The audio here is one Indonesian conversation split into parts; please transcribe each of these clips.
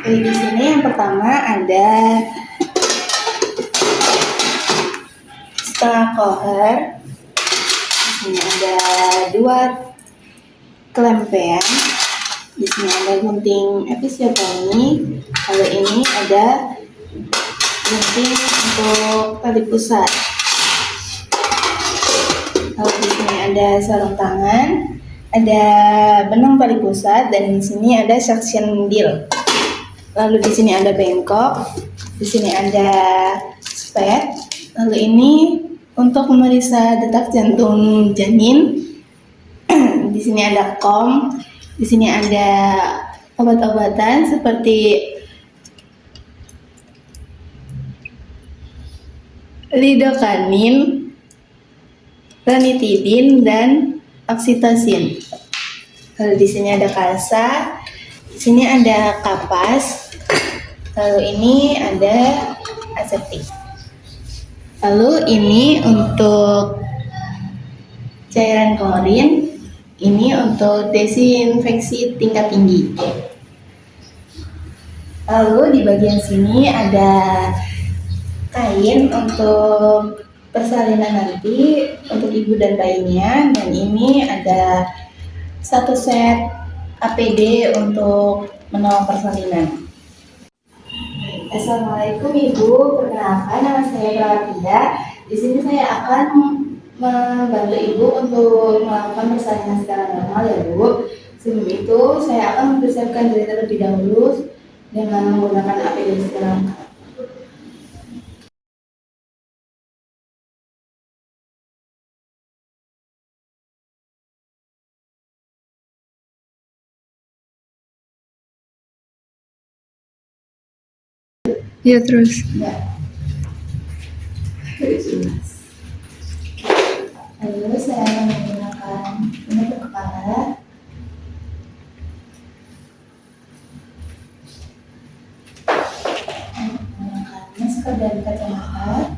Jadi di sini yang pertama ada setengah koher. Di sini ada 2 kelempen. Di sini ada gunting episiotomi. Lalu ini ada gunting untuk tali pusat. Lalu di sini ada sarung tangan, ada benang tali pusat, dan di sini ada suction deal. Lalu di sini ada bengkok, di sini ada spet. Lalu ini untuk memeriksa detak jantung janin. Di sini ada kom, di sini ada obat-obatan seperti lidokanin, ranitidin, dan oksitosin. Lalu di sini ada kasa, di sini ada kapas, lalu ini ada aseptik. Lalu ini untuk cairan klorin, ini untuk desinfeksi tingkat tinggi. Lalu di bagian sini ada kain untuk persalinan nanti untuk ibu dan bayinya, dan ini ada 1 set APD untuk menolong persalinan. Assalamualaikum Ibu, perkenalkan nama saya Prawatinda. Di sini saya akan membantu Ibu untuk melakukan persalinan secara normal ya Bu. Sebelum itu saya akan mempersiapkan diri terlebih dahulu dengan menggunakan APD secara lengkap. Ya terus. Ya. Lalu saya akan menggunakan penutup kepala. Menggunakan masker dan kacamata.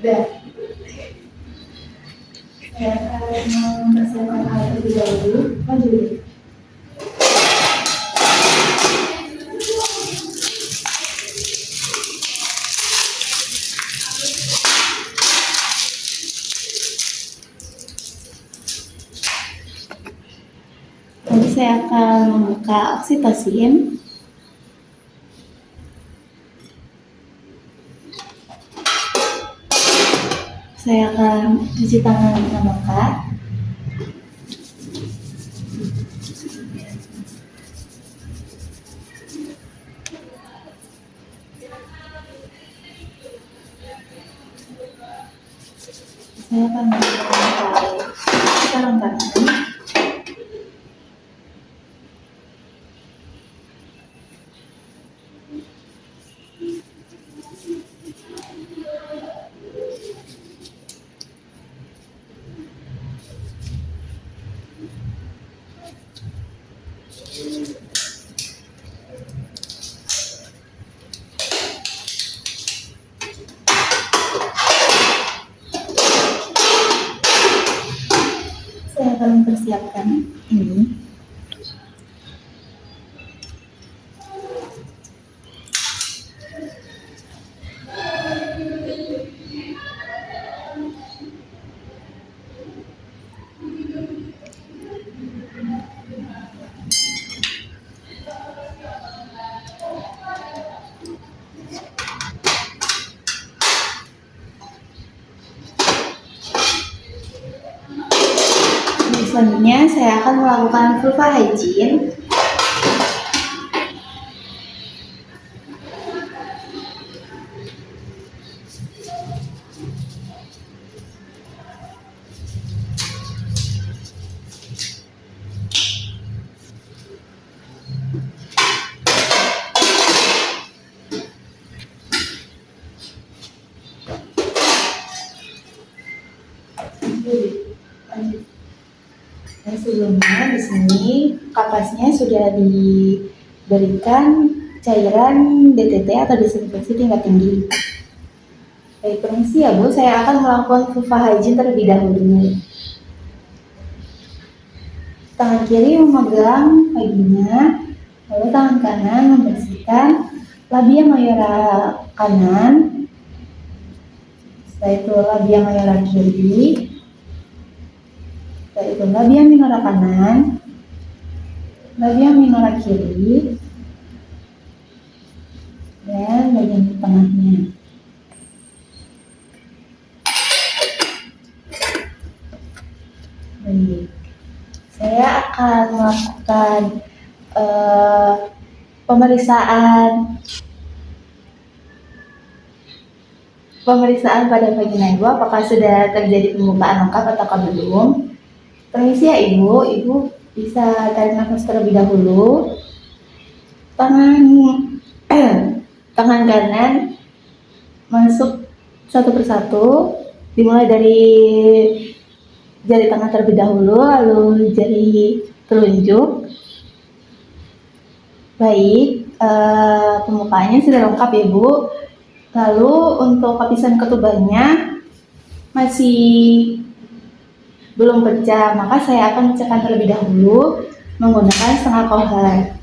Dan saya akan mempersiapkan alat terlebih dahulu. Maju. Lalu saya akan membuka oksitosin. Saya akan cuci tangan dengan lekat. Saya akan memakai sarung tangan. Saya akan mempersiapkan ini. Selanjutnya saya akan melakukan vulva hygiene. Dan sebelumnya di sini kapasnya sudah diberikan cairan DTT atau desinfeksi tingkat tinggi. Baik, permisi ya Bu, saya akan melakukan vulva hygiene terlebih dahulu. Tangan kiri memegang vagina, lalu tangan kanan membersihkan labia mayora kanan, setelah itu labia mayora kiri, setelah itu labia minora kanan, labia minora kiri, dan bagian tengahnya. Baik, saya akan melakukan pemeriksaan pada vagina Ibu, apakah sudah terjadi pembukaan lengkap atau belum. Permisi ya Ibu bisa tarik nafas terlebih dahulu. Tangan kanan masuk satu persatu, dimulai dari jari tangan terlebih dahulu, lalu jari telunjuk. Baik, pembukaannya sudah lengkap ya Bu. Lalu untuk lapisan ketubannya masih belum pecah, maka saya akan pecahkan terlebih dahulu menggunakan setengah kohar.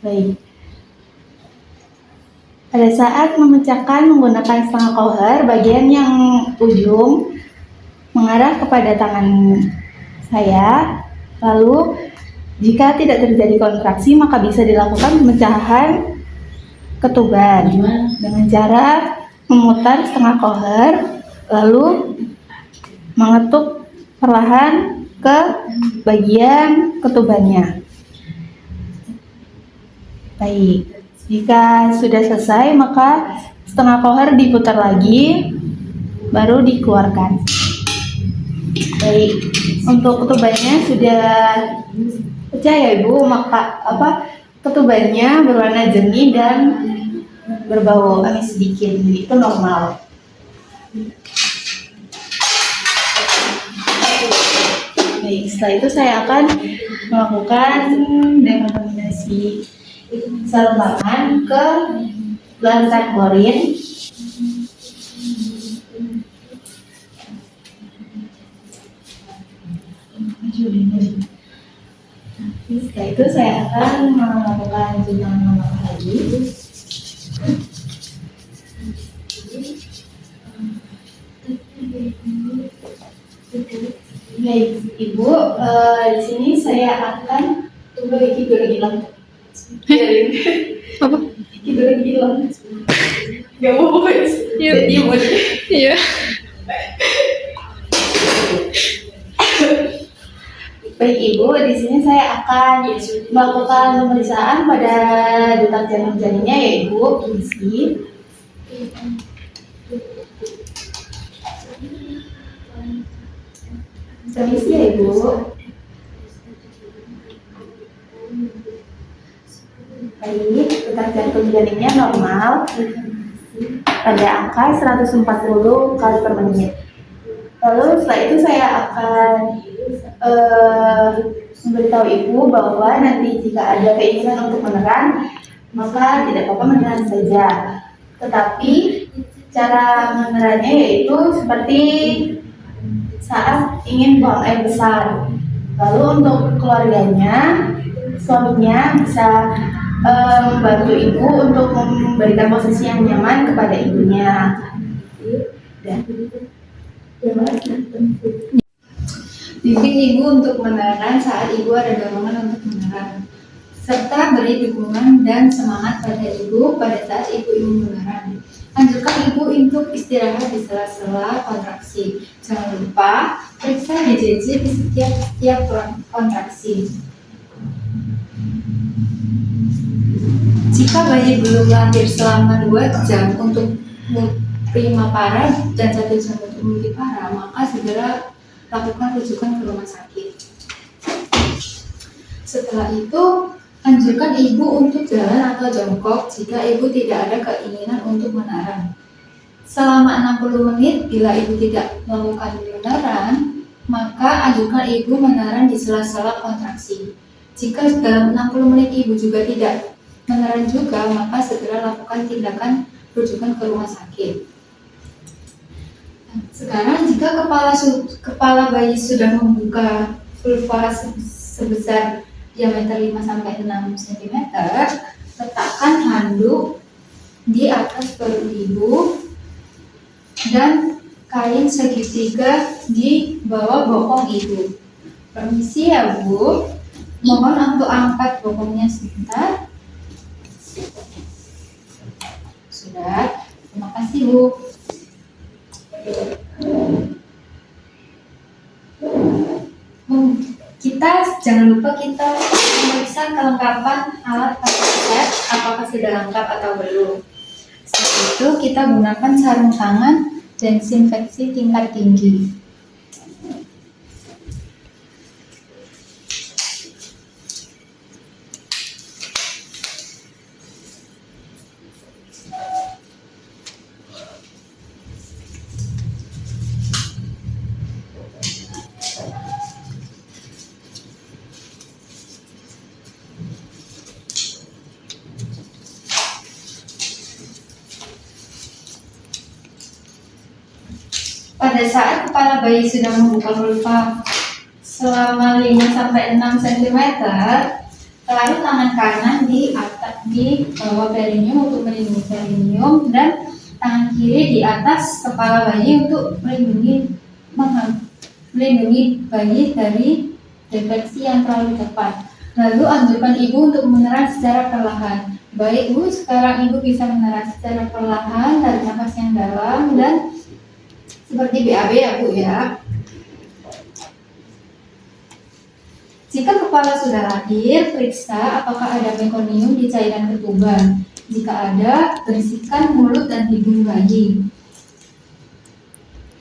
Baik. Pada saat memecahkan menggunakan setengah kohar, bagian yang ujung mengarah kepada tangan saya. Lalu jika tidak terjadi kontraksi, maka bisa dilakukan pemecahan ketuban dengan cara memutar setengah kohar, lalu mengetuk perlahan ke bagian ketubannya. Baik, jika sudah selesai, maka setengah kohar diputar lagi, baru dikeluarkan. Baik, untuk ketubannya sudah pecah ya Ibu, maka ketubannya berwarna jernih dan berbau amis sedikit, jadi itu normal. Baik, setelah itu saya akan melakukan dekontaminasi sarung tangan ke larutan klorin. Setelah itu saya akan melakukan jenang nomor lagi. Baik Ibu, di sini saya akan tunggu Iki dulu hilang. Apa? Iki dulu hilang. Gak mau guys. Iya. Baik Ibu, di sini saya akan melakukan pemeriksaan pada detak jantung janinnya ya Ibu. Permisi ya Ibu. Baik, detak jantung janinnya normal pada angka 140 kali per menit. Lalu setelah itu saya akan memberitahu Ibu bahwa nanti jika ada keinginan untuk meneran, maka tidak apa-apa meneran saja. Tetapi cara menerannya yaitu seperti saat ingin buang air besar. Lalu untuk keluarganya, suaminya bisa membantu Ibu untuk memberikan posisi yang nyaman kepada ibunya. Bimbing Ibu untuk meneran saat Ibu ada dorongan untuk meneran, serta beri dukungan dan semangat pada Ibu pada saat Ibu ingin meneran. Anjurkan Ibu untuk istirahat di sela-sela kontraksi. Jangan lupa periksa BJJ di setiap kontraksi. Jika bayi belum lahir selama 2 jam untuk primapara dan 1 jam untuk multipara, maka segera lakukan rujukan ke rumah sakit. Setelah itu, anjurkan Ibu untuk jalan atau jongkok jika Ibu tidak ada keinginan untuk meneran. Selama 60 menit, bila ibu tidak melakukan meneran, maka ajukan ibu meneran di sela-sela kontraksi. Jika dalam 60 menit ibu juga tidak meneran juga, maka segera lakukan tindakan rujukan ke rumah sakit. Sekarang jika kepala bayi sudah membuka vulva sebesar diameter 5-6 cm, letakkan handuk di atas perut ibu dan kain segitiga di bawah bokong ibu. Permisi ya Bu, mohon untuk angkat bokongnya sebentar. Sudah, terima kasih Bu. Kita jangan lupa kita memeriksa kelengkapan alat tes apakah sudah lengkap atau belum. Setelah itu kita gunakan sarung tangan desinfeksi tingkat tinggi. Pada saat kepala bayi sudah membuka vulva selama 5-6 cm, lalu tangan kanan di bawah perineum untuk melindungi perineum dan tangan kiri di atas kepala bayi untuk melindungi bayi dari defleksi yang terlalu cepat. Lalu anjurkan ibu untuk meneran secara perlahan. Baik Bu, sekarang ibu bisa meneran secara perlahan, tarik nafas yang dalam dan seperti BAB ya Bu ya. Jika kepala sudah lahir, periksa apakah ada mekonium di cairan ketuban. Jika ada, bersihkan mulut dan hidung bayi.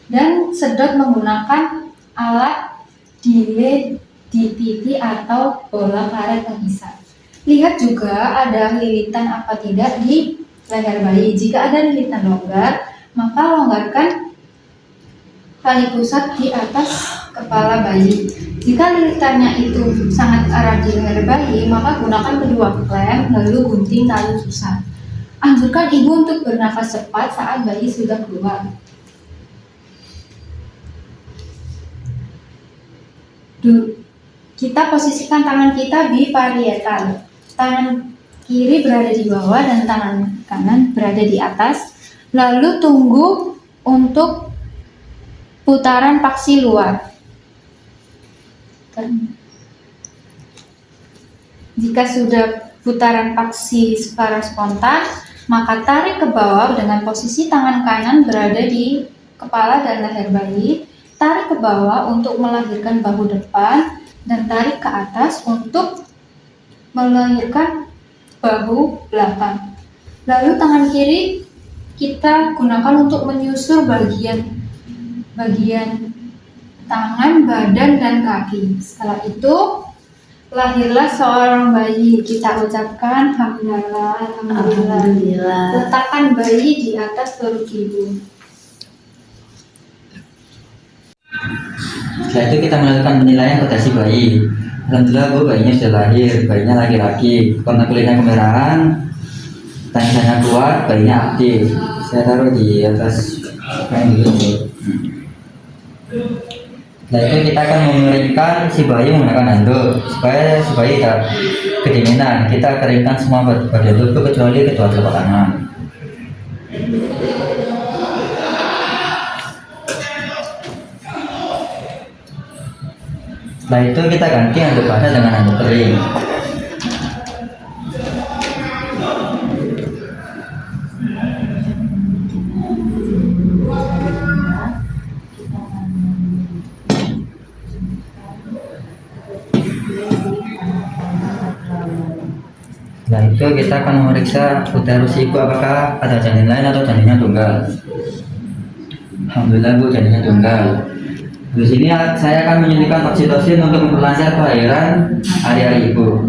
Dan sedot menggunakan alat delay di pipi atau bola karet penghisap. Lihat juga ada lilitan apa tidak di leher bayi. Jika ada lilitan longgar, maka longgarkan tali pusat di atas kepala bayi. Jika lilitannya itu sangat erat di leher bayi, maka gunakan kedua klem lalu gunting tali pusat. Anjurkan ibu untuk bernafas cepat saat bayi sudah keluar. Kita posisikan tangan kita biparietal. Tangan kiri berada di bawah dan tangan kanan berada di atas. Lalu tunggu untuk putaran paksi luar. Jika sudah putaran paksi secara spontan, maka tarik ke bawah dengan posisi tangan kanan berada di kepala dan leher bayi. Tarik ke bawah untuk melahirkan bahu depan dan tarik ke atas untuk melahirkan bahu belakang. Lalu tangan kiri kita gunakan untuk menyusur bagian tangan, badan, dan kaki. Setelah itu, lahirlah seorang bayi. Kita ucapkan alhamdulillah. Letakkan bayi di atas perut ibu. Setelah itu kita melakukan penilaian pada si bayi. Alhamdulillah Bu, bayinya sudah lahir. Bayinya laki-laki. Karena kulitnya kemerahan, tangisannya kuat, bayinya aktif. Saya taruh di atas kain dulu. Setelah itu kita akan mengeringkan si bayi menggunakan handuk supaya si bayi tidak kedinginan. Kita keringkan semua bagian tubuh kecuali kedua telapak tangan. Setelah itu kita ganti handuk basah dengan handuk kering. Setelah itu kita akan memeriksa uterus ibu apakah ada janin lain atau janinnya tunggal. Alhamdulillah Bu, janinnya tunggal. Di sini saya akan menyuntikkan oksitosin untuk memperlancar kelahiran hari-hari ibu.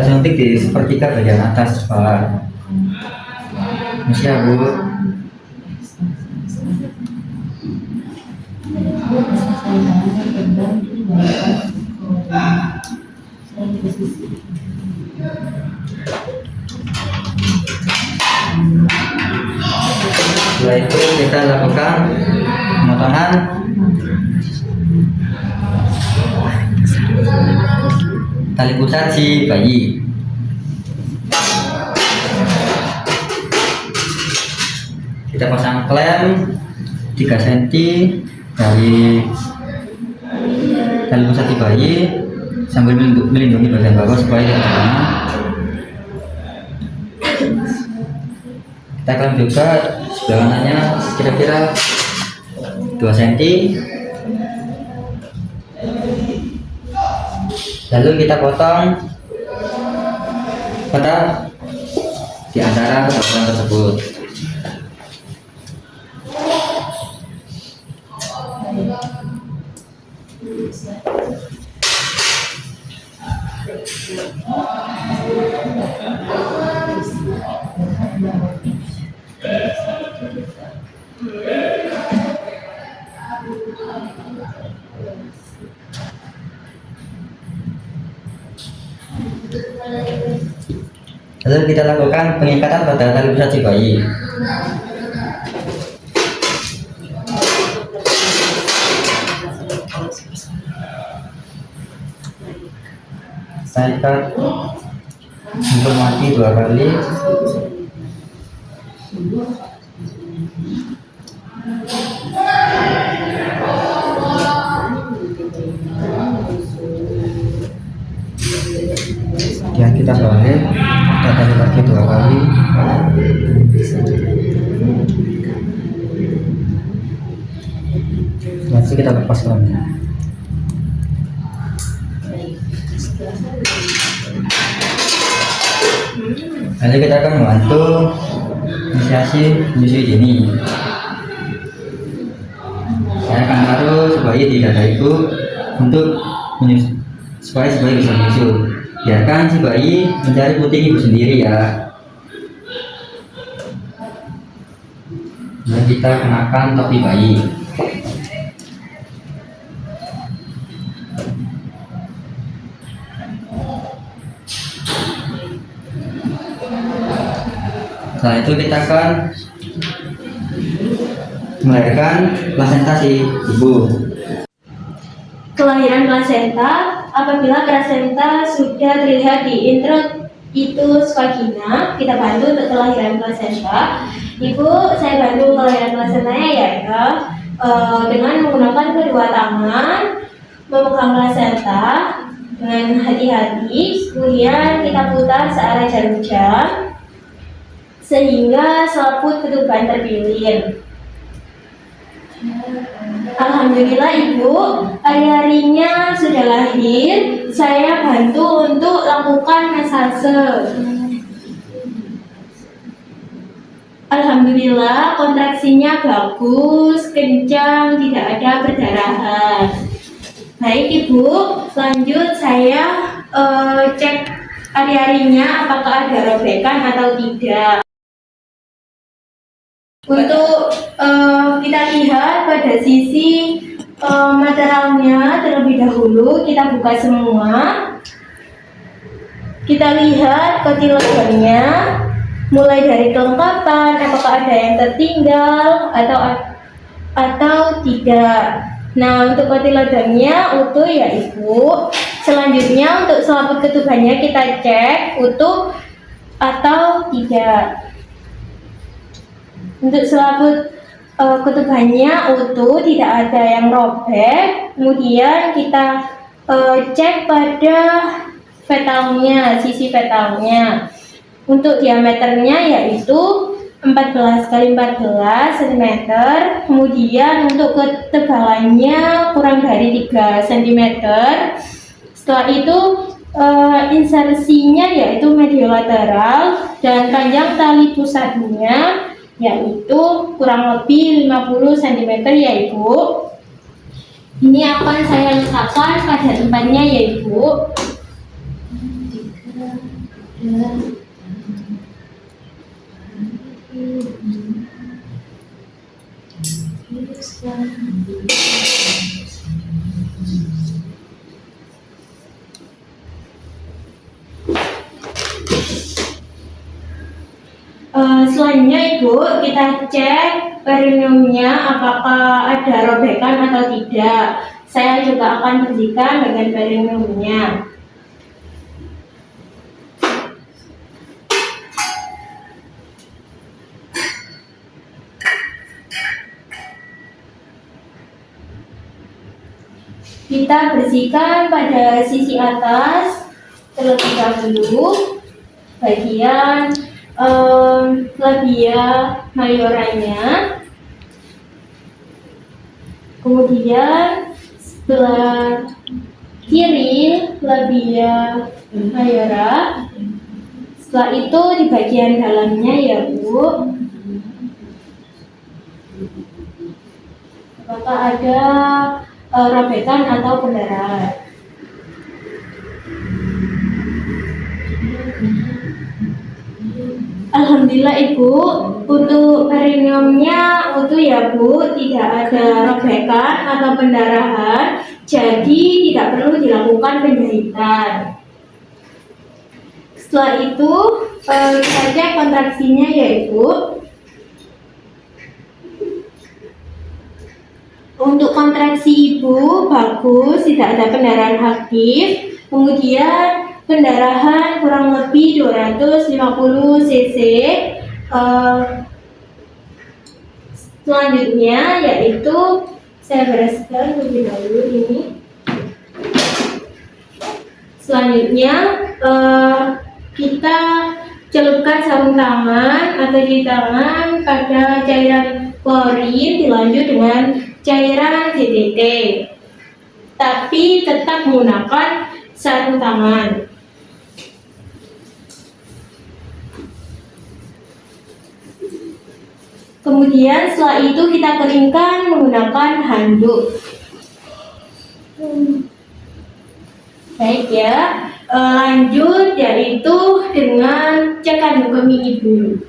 suntik di sepertiga bagian atas bawah. Masih ya Bu. Setelah itu kita lakukan pemotongan tali pusat si bayi. Kita pasang klem 3 cm dari tali pusat si bayi sambil melindungi bagian bawah supaya tidak terkena. Kita klem juga sebelah kanannya kira-kira 2 cm. Lalu kita potong pada di antara potongan tersebut. Lalu kita lakukan pengikatan pada tali pusat si bayi. Saya ikat jempol mati 2 kali. Kemudian kita balik, kita tarik lagi 2 kali. Selanjutnya kita lepas lemnya. Lalu kita akan membantu inisiasi menyusui dini. Saya akan taruh si bayi di dada ibu untuk supaya si bayi bisa menyusu. Biarkan si bayi mencari puting ibu sendiri ya. Dan kita kenakan topi bayi. Setelah itu kita akan melahirkan plasenta si ibu. Kelahiran plasenta, apabila plasenta sudah terlihat di introitus vagina, kita bantu untuk kelahiran plasenta. Ibu, saya bantu kelahiran plasentanya yaitu dengan menggunakan kedua tangan, memegang plasenta dengan hati-hati, kemudian kita putar searah jarum jam sehingga selaput ketuban terpilih. Alhamdulillah Ibu, hari-harinya sudah lahir. Saya bantu untuk lakukan massase. Alhamdulillah kontraksinya bagus, kencang, tidak ada perdarahan. Baik Ibu, lanjut saya cek hari-harinya apakah ada robekan atau tidak. Untuk kita lihat pada sisi materialnya terlebih dahulu, kita buka semua. Kita lihat kotiledonnya, mulai dari kelengkapan, apakah ada yang tertinggal atau tidak. Nah, untuk kotiledonnya utuh ya Ibu. Selanjutnya untuk selaput ketubannya kita cek utuh atau tidak. Untuk selaput ketubannya utuh, tidak ada yang robek. Kemudian kita cek pada fetalnya, sisi fetalnya. Untuk diameternya yaitu 14 x 14 cm. Kemudian untuk ketebalannya kurang dari 3 cm. Setelah itu insersinya yaitu mediolateral dan panjang tali pusatnya yaitu kurang lebih 50 cm ya Ibu. Ini akan saya letakkan pada tempatnya ya Ibu. Selanjutnya Ibu, kita cek perineumnya apakah ada robekan atau tidak. Saya juga akan bersihkan dengan perineumnya. Kita bersihkan pada sisi atas terlebih dahulu, bagian labia majoranya, kemudian sebelah kiri labia majora. Setelah itu di bagian dalamnya ya Bu, apakah ada robekan atau pendarahan. Alhamdulillah Ibu, untuk perineumnya utuh ya Bu, tidak ada robekan atau pendarahan, jadi tidak perlu dilakukan penjahitan. Setelah itu kita cek kontraksinya ya Ibu. Untuk kontraksi Ibu bagus, tidak ada pendarahan aktif. Kemudian pendarahan kurang lebih 250 cc. Selanjutnya yaitu saya bereskan lebih dahulu ini. Selanjutnya kita celupkan sarung tangan atau cuci tangan pada cairan klorin dilanjut dengan cairan DDT, tapi tetap menggunakan sarung tangan. Kemudian setelah itu kita keringkan menggunakan handuk. Baik ya, lanjut yaitu dengan cek kandung kemih Ibu.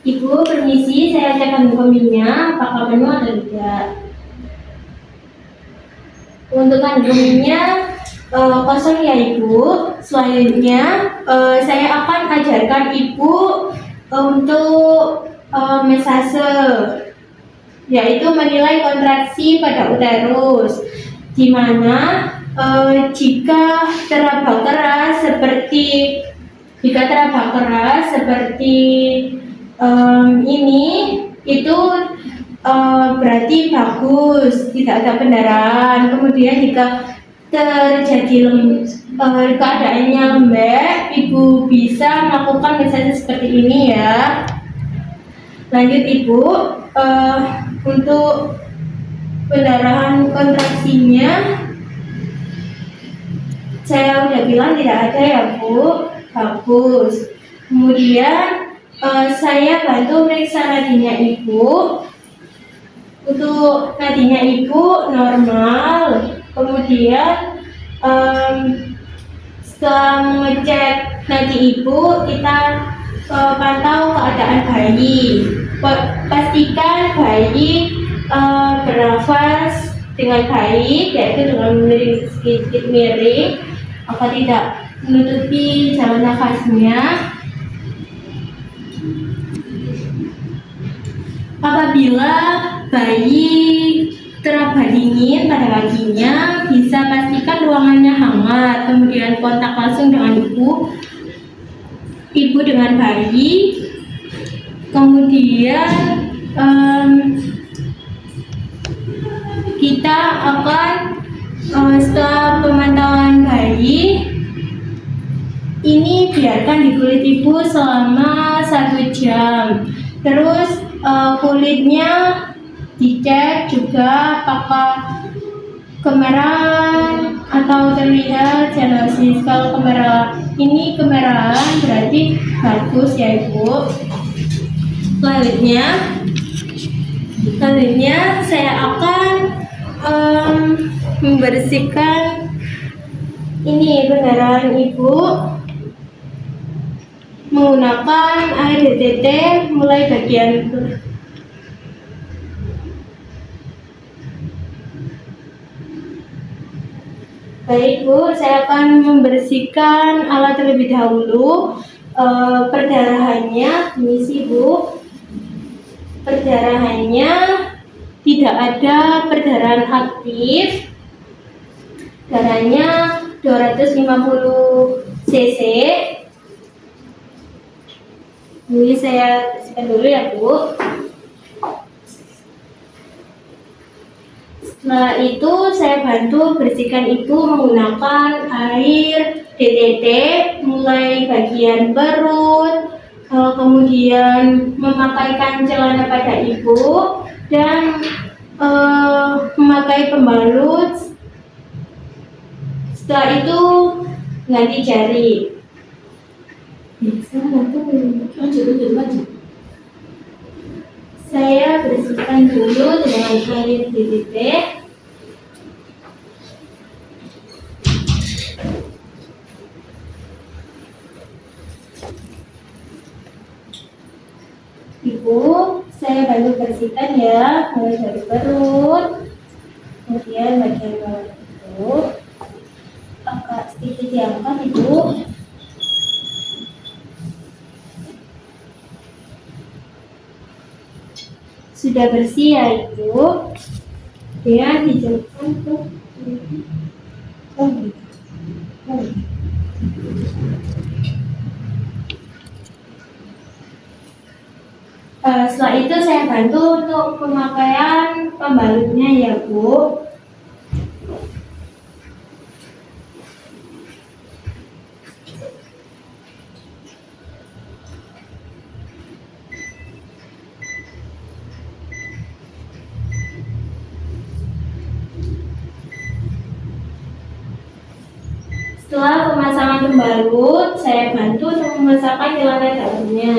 Ibu permisi, saya cek kandung kemihnya apakah penuh atau tidak. Untuk kandung kemihnya kosong ya Ibu. Selanjutnya saya akan ajarkan Ibu untuk mesase, yaitu menilai kontraksi pada uterus, di mana jika teraba keras seperti ini, itu berarti bagus, tidak ada pendarahan. Kemudian jika terjadi keadaannya lembek, Ibu bisa melakukan mesase seperti ini ya. Lanjut Ibu, untuk pendarahan kontraksinya saya udah bilang tidak ada ya Bu, bagus. Kemudian saya bantu periksa nadinya Ibu. Untuk nadinya Ibu normal. Kemudian setelah mengecek nadi Ibu, kita pantau keadaan bayi. Pastikan bayi bernafas dengan baik, yaitu dengan miring sedikit miring, agar tidak menutupi jalan nafasnya. Apabila bayi teraba dingin pada kakinya, bisa pastikan ruangannya hangat, kemudian kontak langsung dengan ibu dengan bayi. Kemudian kita akan setelah pemantauan bayi ini biarkan di kulit ibu selama 1 jam. Terus kulitnya dicek juga apakah kemerahan atau terlihat cyanosis. Kalau kemerahan berarti bagus ya ibu. Selanjutnya saya akan membersihkan ini pendarahan ibu menggunakan air DTT mulai bagian Baik Bu, saya akan membersihkan alat terlebih dahulu. Perdarahannya, ini sih Bu, perdarahannya tidak ada perdarahan aktif. Darahnya 250 cc. Ini saya bersihkan dulu ya Bu. Setelah itu saya bantu bersihkan itu menggunakan air DTT mulai bagian perut, kemudian memakaikan celana pada ibu dan memakai pembalut. Setelah itu ganti jari. Saya bersihkan dulu dengan air DTT. Ibu, saya bantu bersihkan ya, mulai dari perut, kemudian bagian bawah itu. Agak sedikit diangkat Ibu. Sudah bersih ya Ibu, dia dijauhkan ke setelah itu saya bantu untuk pemakaian pembalutnya ya Bu. Setelah pemasangan pembalut, saya bantu untuk memasangkan celana dalamnya.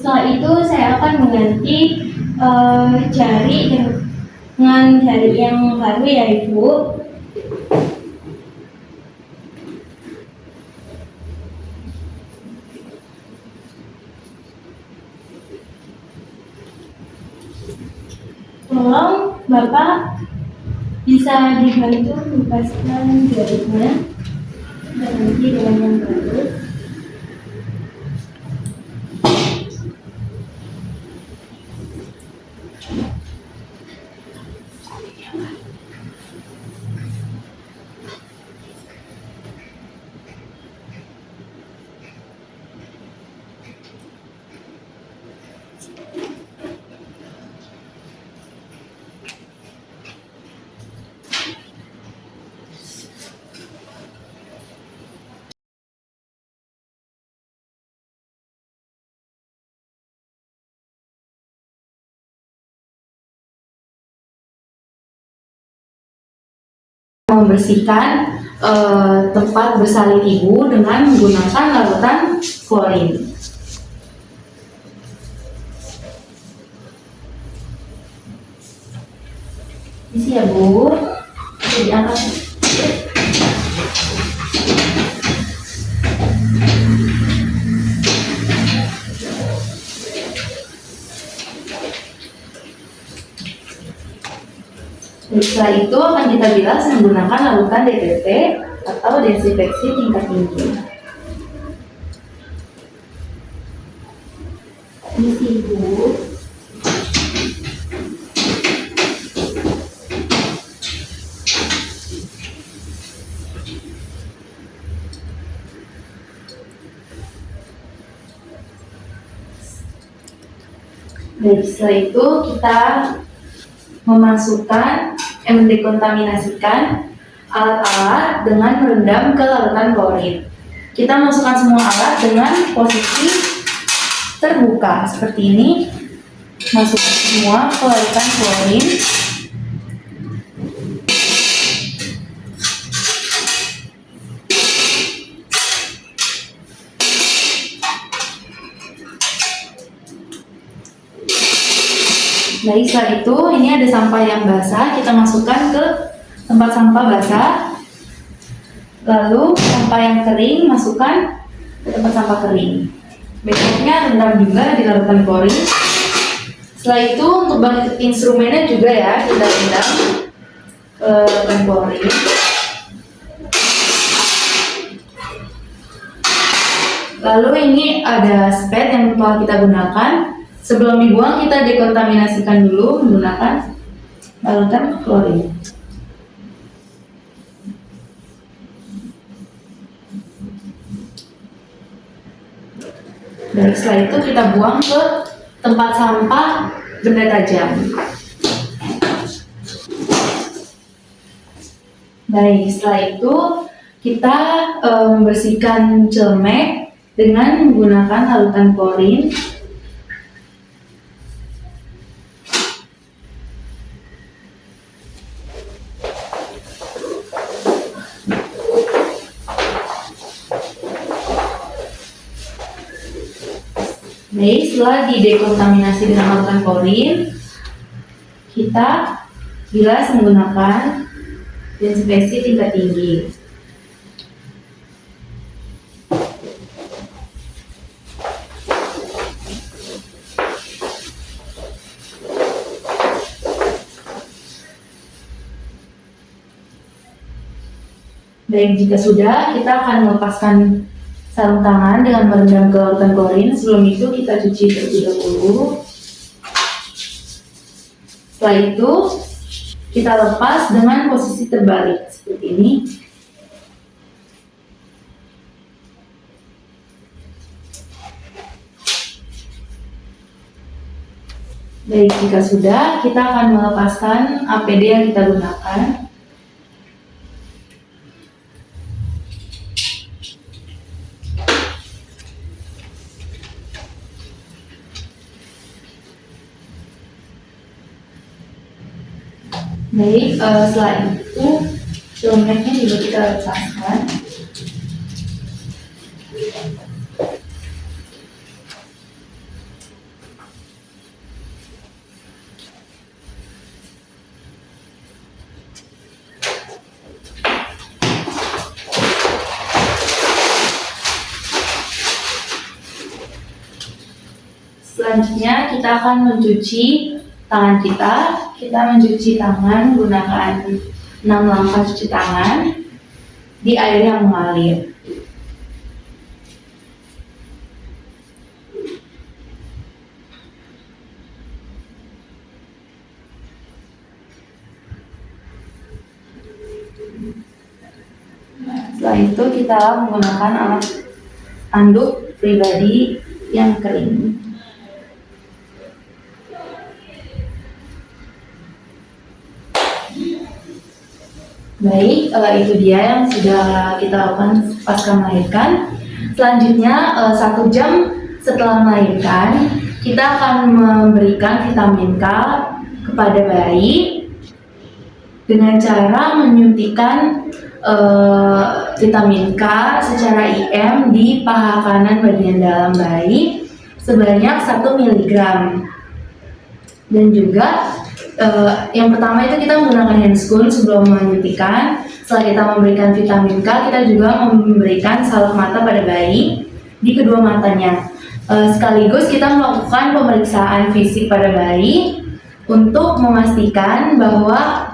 Setelah itu saya akan mengganti jari dengan jari yang baru ya Ibu. Tolong Bapak bisa dibantu lepaskan jarinya dan ganti dengan yang baru. Membersihkan tempat bersalin ibu dengan menggunakan larutan klorin. Isi ya Bu, diangkat. Setelah itu akan kita bilas menggunakan larutan DTT atau desinfeksi tingkat tinggi. Isi Bu. Dan setelah itu kita mendekontaminasikan alat-alat dengan merendam ke larutan klorin. Kita masukkan semua alat dengan posisi terbuka seperti ini. Masukkan semua ke larutan klorin. Baik, setelah itu ini ada sampah yang basah, kita masukkan ke tempat sampah basah. Lalu sampah yang kering masukkan ke tempat sampah kering. Berikutnya rendam juga di larutan klorin. Setelah itu untuk bahan instrumennya juga ya kita rendam ke larutan klorin. Lalu ini ada spet yang telah kita gunakan. Sebelum dibuang kita dekontaminasikan dulu menggunakan larutan klorin. Dan setelah itu kita buang ke tempat sampah benda tajam. Baik, setelah itu kita membersihkan celemek dengan menggunakan larutan klorin. Baik, setelah didekontaminasi dengan larutan klorin, kita bilas menggunakan desinfeksi tingkat tinggi. Baik, jika sudah, kita akan melepaskan sarung tangan dengan merendam ke larutan klorin. Sebelum itu kita cuci terlebih dahulu. Setelah itu kita lepas dengan posisi terbalik seperti ini. Baik, jika sudah, kita akan melepaskan APD yang kita gunakan. Baik, setelah itu celemeknya juga kita lepaskan. Selanjutnya kita akan mencuci tangan kita. Kita mencuci tangan menggunakan 6 langkah cuci tangan di air yang mengalir. Setelah itu kita menggunakan alat anduk pribadi yang kering. Baik, itu dia yang sudah kita lakukan pasca melahirkan. Selanjutnya, 1 jam setelah melahirkan, kita akan memberikan vitamin K kepada bayi dengan cara menyuntikkan vitamin K secara IM di paha kanan bagian dalam bayi sebanyak 1 mg. Dan juga yang pertama itu kita menggunakan handscoon sebelum menyuntikan. Setelah kita memberikan vitamin K, kita juga memberikan salep mata pada bayi di kedua matanya. Sekaligus kita melakukan pemeriksaan fisik pada bayi untuk memastikan bahwa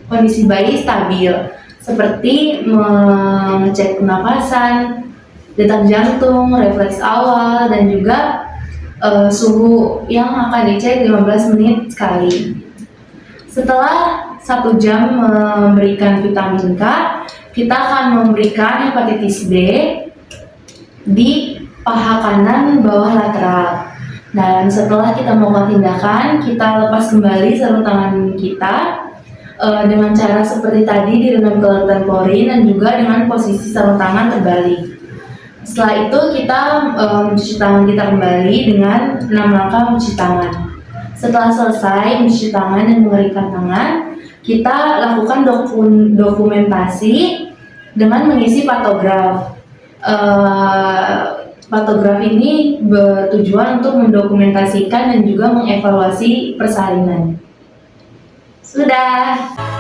kondisi bayi stabil, seperti mengecek pernapasan, detak jantung, refleks awal, dan juga suhu yang akan dicek 15 menit sekali. Setelah 1 jam memberikan vitamin K, kita akan memberikan hepatitis B di paha kanan bawah lateral. Dan setelah kita melakukan tindakan, kita lepas kembali sarung tangan kita dengan cara seperti tadi, direndam ke larutan klorin dan juga dengan posisi sarung tangan terbalik. Setelah itu kita mencuci tangan kita kembali dengan 6 langkah mencuci tangan. Setelah selesai mencuci tangan dan mengeringkan tangan, kita lakukan dokumentasi dengan mengisi patograf. Patograf ini bertujuan untuk mendokumentasikan dan juga mengevaluasi persalinan. Sudah.